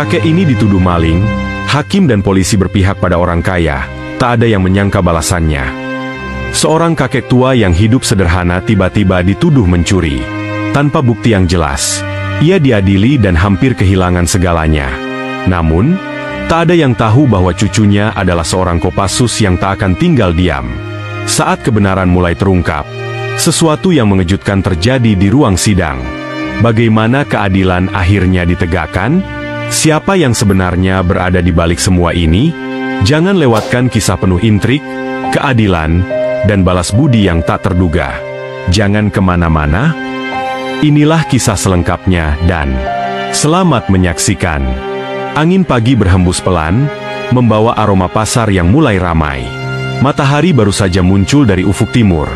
Kakek ini dituduh maling, hakim dan polisi berpihak pada orang kaya, tak ada yang menyangka balasannya. Seorang kakek tua yang hidup sederhana tiba-tiba dituduh mencuri. Tanpa bukti yang jelas, ia diadili dan hampir kehilangan segalanya. Namun, tak ada yang tahu bahwa cucunya adalah seorang Kopassus yang tak akan tinggal diam. Saat kebenaran mulai terungkap, sesuatu yang mengejutkan terjadi di ruang sidang. Bagaimana keadilan akhirnya ditegakkan? Siapa yang sebenarnya berada di balik semua ini? Jangan lewatkan kisah penuh intrik, keadilan, dan balas budi yang tak terduga. Jangan kemana-mana. Inilah kisah selengkapnya dan selamat menyaksikan. Angin pagi berhembus pelan, membawa aroma pasar yang mulai ramai. Matahari baru saja muncul dari ufuk timur,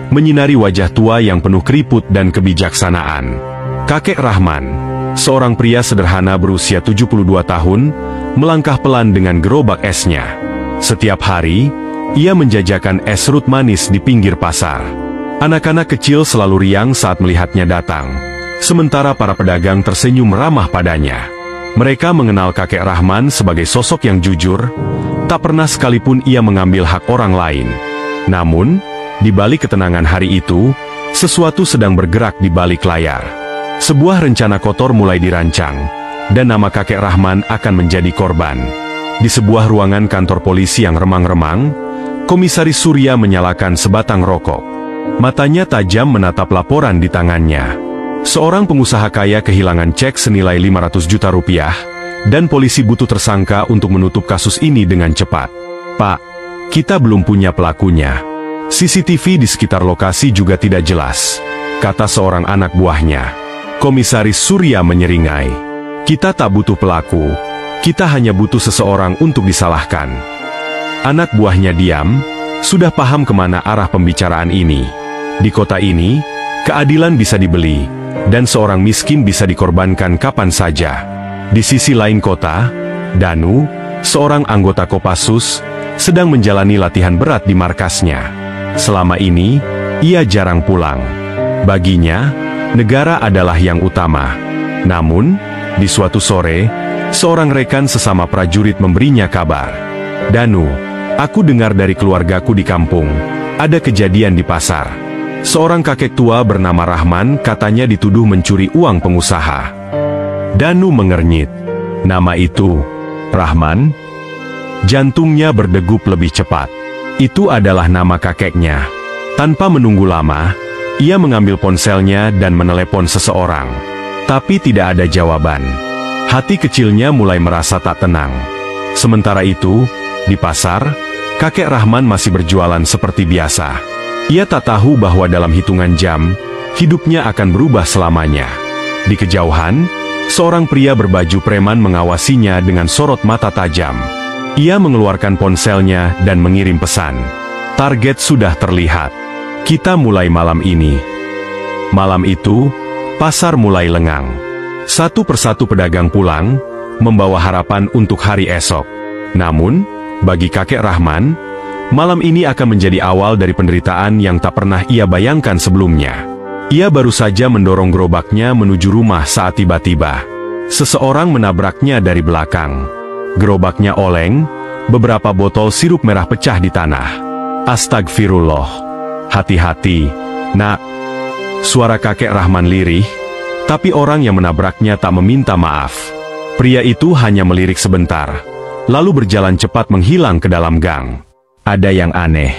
menyinari wajah tua yang penuh keriput dan kebijaksanaan. Kakek Rahman, seorang pria sederhana berusia 72 tahun, melangkah pelan dengan gerobak esnya. Setiap hari, ia menjajakan es serut manis di pinggir pasar. Anak-anak kecil selalu riang saat melihatnya datang, sementara para pedagang tersenyum ramah padanya. Mereka mengenal kakek Rahman sebagai sosok yang jujur, tak pernah sekalipun ia mengambil hak orang lain. Namun, di balik ketenangan hari itu, sesuatu sedang bergerak di balik layar. Sebuah rencana kotor mulai dirancang, dan nama kakek Rahman akan menjadi korban. Di sebuah ruangan kantor polisi yang remang-remang, Komisaris Surya menyalakan sebatang rokok. Matanya tajam menatap laporan di tangannya. Seorang pengusaha kaya kehilangan cek senilai 500 juta rupiah, dan polisi butuh tersangka untuk menutup kasus ini dengan cepat. Pak, kita belum punya pelakunya. CCTV di sekitar lokasi juga tidak jelas, kata seorang anak buahnya. Komisaris Surya menyeringai. Kita tak butuh pelaku, kita hanya butuh seseorang untuk disalahkan. Anak buahnya diam, sudah paham kemana arah pembicaraan ini. Di kota ini, keadilan bisa dibeli, dan seorang miskin bisa dikorbankan kapan saja. Di sisi lain kota, Danu, seorang anggota Kopassus, sedang menjalani latihan berat di markasnya. Selama ini, ia jarang pulang. Baginya, negara adalah yang utama. Namun, di suatu sore, seorang rekan sesama prajurit memberinya kabar. Danu, aku dengar dari keluargaku di kampung, ada kejadian di pasar. Seorang kakek tua bernama Rahman katanya dituduh mencuri uang pengusaha. Danu mengernyit. Nama itu, Rahman? Jantungnya berdegup lebih cepat. Itu adalah nama kakeknya. Tanpa menunggu lama, ia mengambil ponselnya dan menelepon seseorang. Tapi tidak ada jawaban. Hati kecilnya mulai merasa tak tenang. Sementara itu, di pasar, kakek Rahman masih berjualan seperti biasa. Ia tak tahu bahwa dalam hitungan jam, hidupnya akan berubah selamanya. Di kejauhan, seorang pria berbaju preman mengawasinya dengan sorot mata tajam. Ia mengeluarkan ponselnya dan mengirim pesan. Target sudah terlihat. Kita mulai malam ini. Malam itu, pasar mulai lengang. Satu persatu pedagang pulang, membawa harapan untuk hari esok. Namun, bagi kakek Rahman, malam ini akan menjadi awal dari penderitaan yang tak pernah ia bayangkan sebelumnya. Ia baru saja mendorong gerobaknya menuju rumah saat tiba-tiba seseorang menabraknya dari belakang. Gerobaknya oleng, beberapa botol sirup merah pecah di tanah. Astagfirullah. Hati-hati, nak. Suara kakek Rahman lirih, tapi orang yang menabraknya tak meminta maaf. Pria itu hanya melirik sebentar, lalu berjalan cepat menghilang ke dalam gang. Ada yang aneh.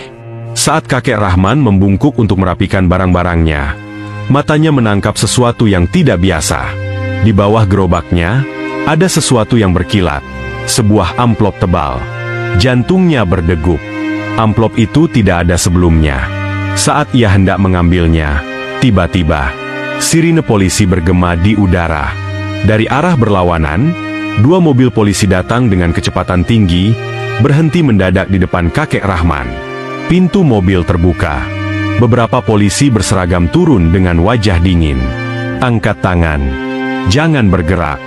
Saat kakek Rahman membungkuk untuk merapikan barang-barangnya, matanya menangkap sesuatu yang tidak biasa. Di bawah gerobaknya, ada sesuatu yang berkilat. Sebuah amplop tebal. Jantungnya berdegup. Amplop itu tidak ada sebelumnya. Saat ia hendak mengambilnya, tiba-tiba, sirine polisi bergema di udara. Dari arah berlawanan, dua mobil polisi datang dengan kecepatan tinggi, berhenti mendadak di depan kakek Rahman. Pintu mobil terbuka. Beberapa polisi berseragam turun dengan wajah dingin. Angkat tangan. Jangan bergerak.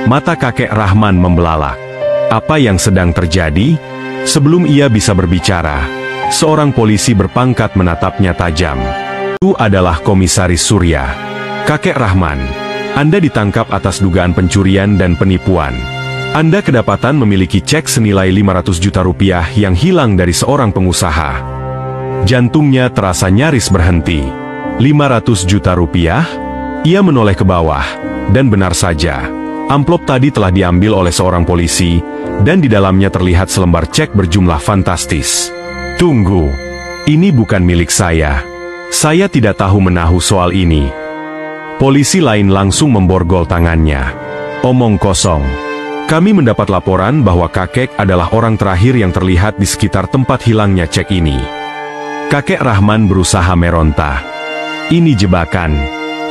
Mata kakek Rahman membelalak. Apa yang sedang terjadi? Sebelum ia bisa berbicara, seorang polisi berpangkat menatapnya tajam. Itu adalah Komisaris Surya. Kakek Rahman, Anda ditangkap atas dugaan pencurian dan penipuan. Anda kedapatan memiliki cek senilai 500 juta rupiah yang hilang dari seorang pengusaha. Jantungnya terasa nyaris berhenti. 500 juta rupiah? Ia menoleh ke bawah, dan benar saja. Amplop tadi telah diambil oleh seorang polisi, dan di dalamnya terlihat selembar cek berjumlah fantastis. Tunggu, ini bukan milik saya. Saya tidak tahu menahu soal ini. Polisi lain langsung memborgol tangannya. Omong kosong. Kami mendapat laporan bahwa kakek adalah orang terakhir yang terlihat di sekitar tempat hilangnya cek ini. Kakek Rahman berusaha meronta. Ini jebakan.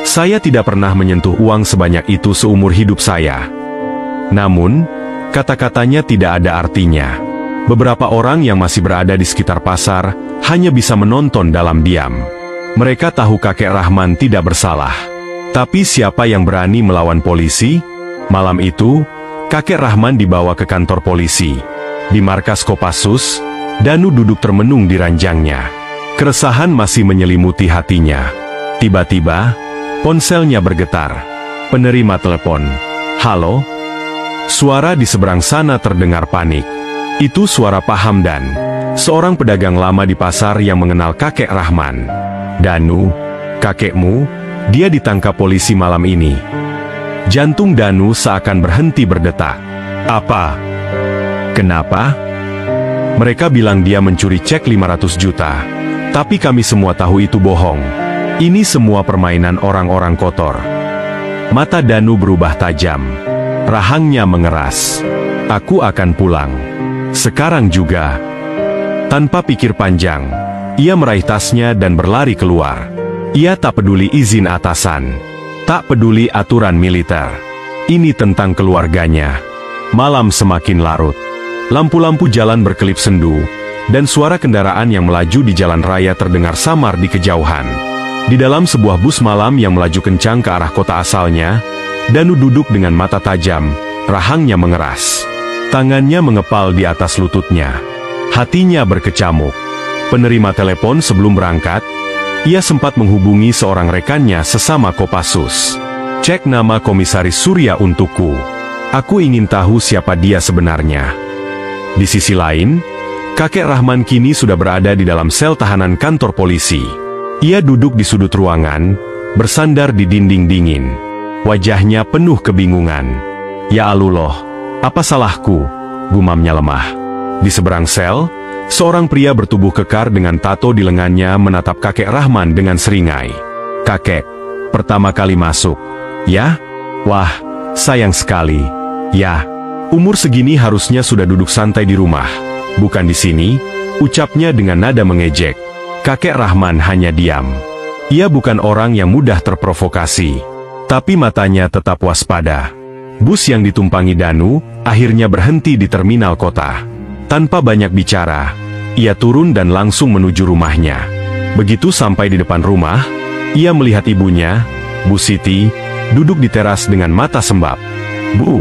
Saya tidak pernah menyentuh uang sebanyak itu seumur hidup saya. Namun, kata-katanya tidak ada artinya. Beberapa orang yang masih berada di sekitar pasar hanya bisa menonton dalam diam. Mereka tahu kakek Rahman tidak bersalah. Tapi siapa yang berani melawan polisi? Malam itu, kakek Rahman dibawa ke kantor polisi. Di markas Kopassus, Danu duduk termenung di ranjangnya. Keresahan masih menyelimuti hatinya. Tiba-tiba, ponselnya bergetar. Penerima telepon. Halo? Suara di seberang sana terdengar panik. Itu suara Pak Hamdan, seorang pedagang lama di pasar yang mengenal kakek Rahman. Danu, kakekmu, dia ditangkap polisi malam ini. Jantung Danu seakan berhenti berdetak. Apa? Kenapa? Mereka bilang dia mencuri cek 500 juta. Tapi kami semua tahu itu bohong. Ini semua permainan orang-orang kotor. Mata Danu berubah tajam. Rahangnya mengeras. Aku akan pulang. Sekarang juga. Tanpa pikir panjang, ia meraih tasnya dan berlari keluar. Ia tak peduli izin atasan. Tak peduli aturan militer. Ini tentang keluarganya. Malam semakin larut. Lampu-lampu jalan berkelip sendu, dan suara kendaraan yang melaju di jalan raya terdengar samar di kejauhan. Di dalam sebuah bus malam yang melaju kencang ke arah kota asalnya, Danu duduk dengan mata tajam, rahangnya mengeras. Tangannya mengepal di atas lututnya. Hatinya berkecamuk. Penerima telepon sebelum berangkat, ia sempat menghubungi seorang rekannya sesama Kopassus. Cek nama Komisaris Surya untukku. Aku ingin tahu siapa dia sebenarnya. Di sisi lain, kakek Rahman kini sudah berada di dalam sel tahanan kantor polisi. Ia duduk di sudut ruangan, bersandar di dinding dingin. Wajahnya penuh kebingungan. Ya Allah, apa salahku? Gumamnya lemah. Di seberang sel, seorang pria bertubuh kekar dengan tato di lengannya menatap kakek Rahman dengan seringai. Kakek, pertama kali masuk. Ya? Wah, sayang sekali. Ya, umur segini harusnya sudah duduk santai di rumah. Bukan di sini, ucapnya dengan nada mengejek. Kakek Rahman hanya diam. Ia bukan orang yang mudah terprovokasi. Tapi matanya tetap waspada. Bus yang ditumpangi Danu akhirnya berhenti di terminal kota. Tanpa banyak bicara, ia turun dan langsung menuju rumahnya. Begitu sampai di depan rumah, ia melihat ibunya, Bu Siti, duduk di teras dengan mata sembab. Bu,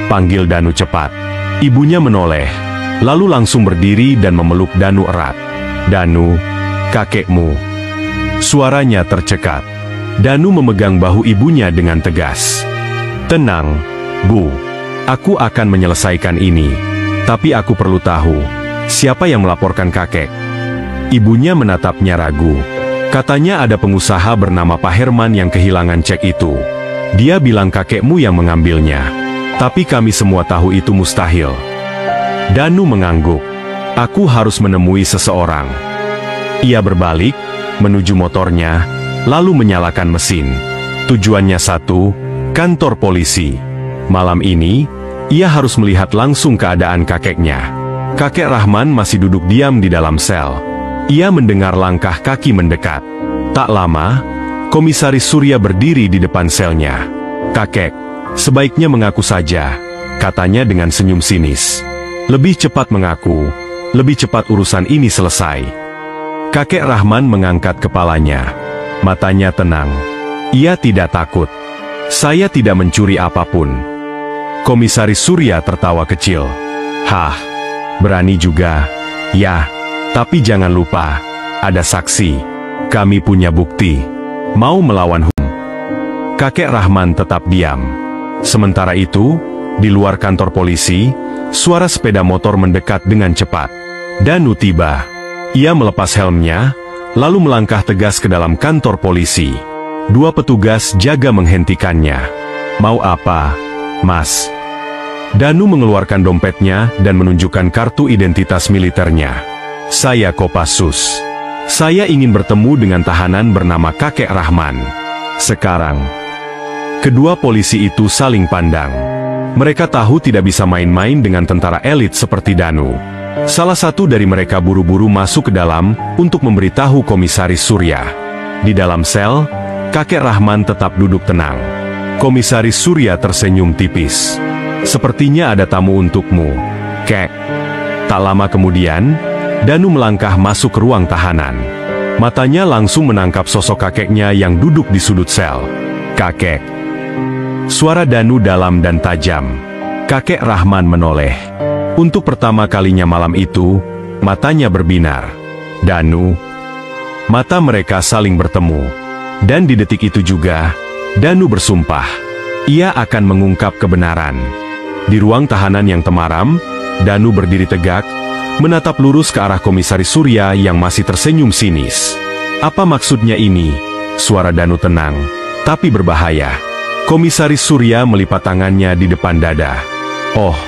panggil Danu cepat. Ibunya menoleh, lalu langsung berdiri dan memeluk Danu erat. Danu, kakekmu. Suaranya tercekat. Danu memegang bahu ibunya dengan tegas. Tenang, Bu. Aku akan menyelesaikan ini. Tapi aku perlu tahu, siapa yang melaporkan kakek? Ibunya menatapnya ragu. Katanya ada pengusaha bernama Pak Herman yang kehilangan cek itu. Dia bilang kakekmu yang mengambilnya. Tapi kami semua tahu itu mustahil. Danu mengangguk. Aku harus menemui seseorang. Ia berbalik, menuju motornya, lalu menyalakan mesin. Tujuannya satu, kantor polisi. Malam ini, ia harus melihat langsung keadaan kakeknya. Kakek Rahman masih duduk diam di dalam sel. Ia mendengar langkah kaki mendekat. Tak lama, Komisaris Surya berdiri di depan selnya. Kakek, sebaiknya mengaku saja, katanya dengan senyum sinis. Lebih cepat mengaku, lebih cepat urusan ini selesai. Kakek Rahman mengangkat kepalanya. Matanya tenang. Ia tidak takut. Saya tidak mencuri apapun. Komisaris Surya tertawa kecil. Hah, berani juga. Ya, tapi jangan lupa, ada saksi. Kami punya bukti. Mau melawan hukum. Kakek Rahman tetap diam. Sementara itu, di luar kantor polisi, suara sepeda motor mendekat dengan cepat. Danu tiba. Ia melepas helmnya, lalu melangkah tegas ke dalam kantor polisi. Dua petugas jaga menghentikannya. "Mau apa, Mas?" Danu mengeluarkan dompetnya dan menunjukkan kartu identitas militernya. "Saya Kopassus. Saya ingin bertemu dengan tahanan bernama Kakek Rahman. Sekarang." Kedua polisi itu saling pandang. Mereka tahu tidak bisa main-main dengan tentara elit seperti Danu. Salah satu dari mereka buru-buru masuk ke dalam untuk memberitahu Komisaris Surya. Di dalam sel, Kakek Rahman tetap duduk tenang. Komisaris Surya tersenyum tipis. "Sepertinya ada tamu untukmu, Kek." Tak lama kemudian, Danu melangkah masuk ke ruang tahanan. Matanya langsung menangkap sosok kakeknya yang duduk di sudut sel. "Kakek." Suara Danu dalam dan tajam. Kakek Rahman menoleh. Untuk pertama kalinya malam itu, matanya berbinar. "Danu." Mata mereka saling bertemu. Dan di detik itu juga, Danu bersumpah. Ia akan mengungkap kebenaran. Di ruang tahanan yang temaram, Danu berdiri tegak, menatap lurus ke arah Komisaris Surya yang masih tersenyum sinis. "Apa maksudnya ini?" Suara Danu tenang, tapi berbahaya. Komisaris Surya melipat tangannya di depan dada. "Oh,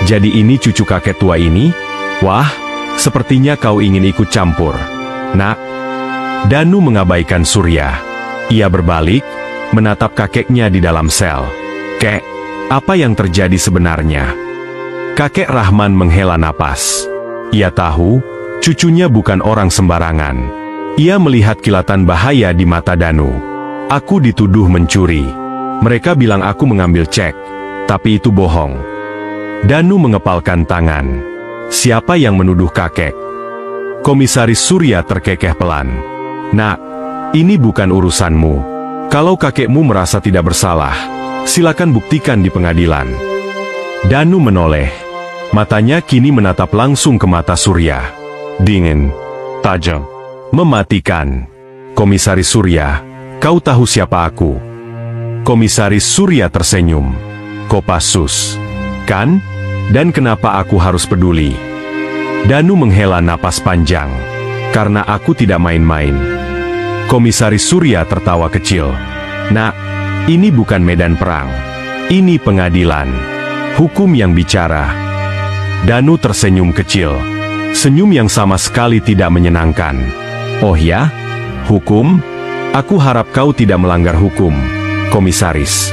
jadi ini cucu kakek tua ini? Wah, sepertinya kau ingin ikut campur, Nak." Danu mengabaikan Surya. Ia berbalik, menatap kakeknya di dalam sel. "Kek, apa yang terjadi sebenarnya?" Kakek Rahman menghela napas. Ia tahu, cucunya bukan orang sembarangan. Ia melihat kilatan bahaya di mata Danu. "Aku dituduh mencuri. Mereka bilang aku mengambil cek, tapi itu bohong." Danu mengepalkan tangan. "Siapa yang menuduh kakek?" Komisaris Surya terkekeh pelan. "Nak, ini bukan urusanmu. Kalau kakekmu merasa tidak bersalah, silakan buktikan di pengadilan." Danu menoleh. Matanya kini menatap langsung ke mata Surya. Dingin, tajam, mematikan. "Komisaris Surya, kau tahu siapa aku?" Komisaris Surya tersenyum. "Kopassus, kan? Dan kenapa aku harus peduli?" Danu menghela napas panjang. "Karena aku tidak main-main." Komisaris Surya tertawa kecil. "Nak, ini bukan medan perang. Ini pengadilan. Hukum yang bicara." Danu tersenyum kecil. Senyum yang sama sekali tidak menyenangkan. "Oh ya? Hukum? Aku harap kau tidak melanggar hukum, Komisaris."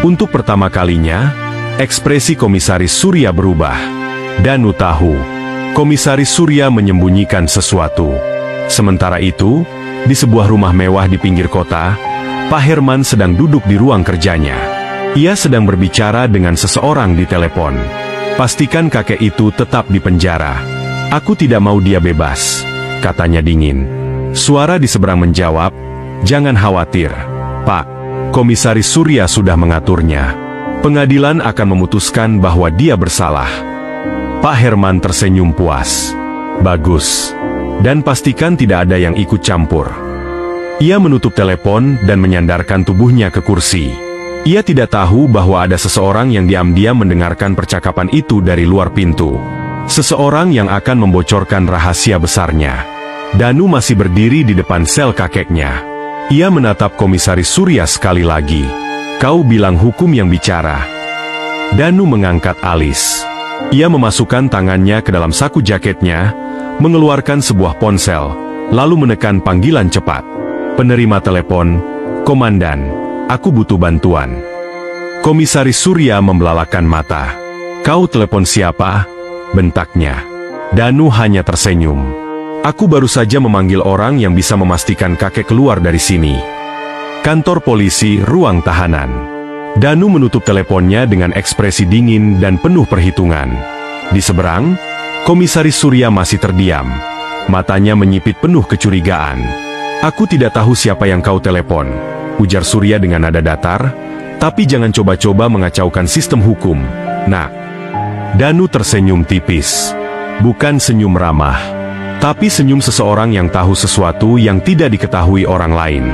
Untuk pertama kalinya, ekspresi Komisaris Surya berubah. Danu tahu, Komisaris Surya menyembunyikan sesuatu. Sementara itu, di sebuah rumah mewah di pinggir kota, Pak Herman sedang duduk di ruang kerjanya. Ia sedang berbicara dengan seseorang di telepon. "Pastikan kakek itu tetap di penjara. Aku tidak mau dia bebas," katanya dingin. Suara di seberang menjawab, "Jangan khawatir, Pak. Komisaris Surya sudah mengaturnya. Pengadilan akan memutuskan bahwa dia bersalah." Pak Herman tersenyum puas. "Bagus. Dan pastikan tidak ada yang ikut campur." Ia menutup telepon dan menyandarkan tubuhnya ke kursi. Ia tidak tahu bahwa ada seseorang yang diam-diam mendengarkan percakapan itu dari luar pintu. Seseorang yang akan membocorkan rahasia besarnya. Danu masih berdiri di depan sel kakeknya. Ia menatap Komisaris Surya sekali lagi. "Kau bilang hukum yang bicara." Danu mengangkat alis. Ia memasukkan tangannya ke dalam saku jaketnya, mengeluarkan sebuah ponsel, lalu menekan panggilan cepat. "Penerima telepon, Komandan, aku butuh bantuan." Komisaris Surya membelalakan mata. "Kau telepon siapa?" bentaknya. Danu hanya tersenyum. "Aku baru saja memanggil orang yang bisa memastikan kakek keluar dari sini." Kantor polisi, ruang tahanan. Danu menutup teleponnya dengan ekspresi dingin dan penuh perhitungan. Di seberang, Komisaris Surya masih terdiam. Matanya menyipit penuh kecurigaan. "Aku tidak tahu siapa yang kau telepon," ujar Surya dengan nada datar, "tapi jangan coba-coba mengacaukan sistem hukum, Nak." Danu tersenyum tipis. Bukan senyum ramah, tapi senyum seseorang yang tahu sesuatu yang tidak diketahui orang lain.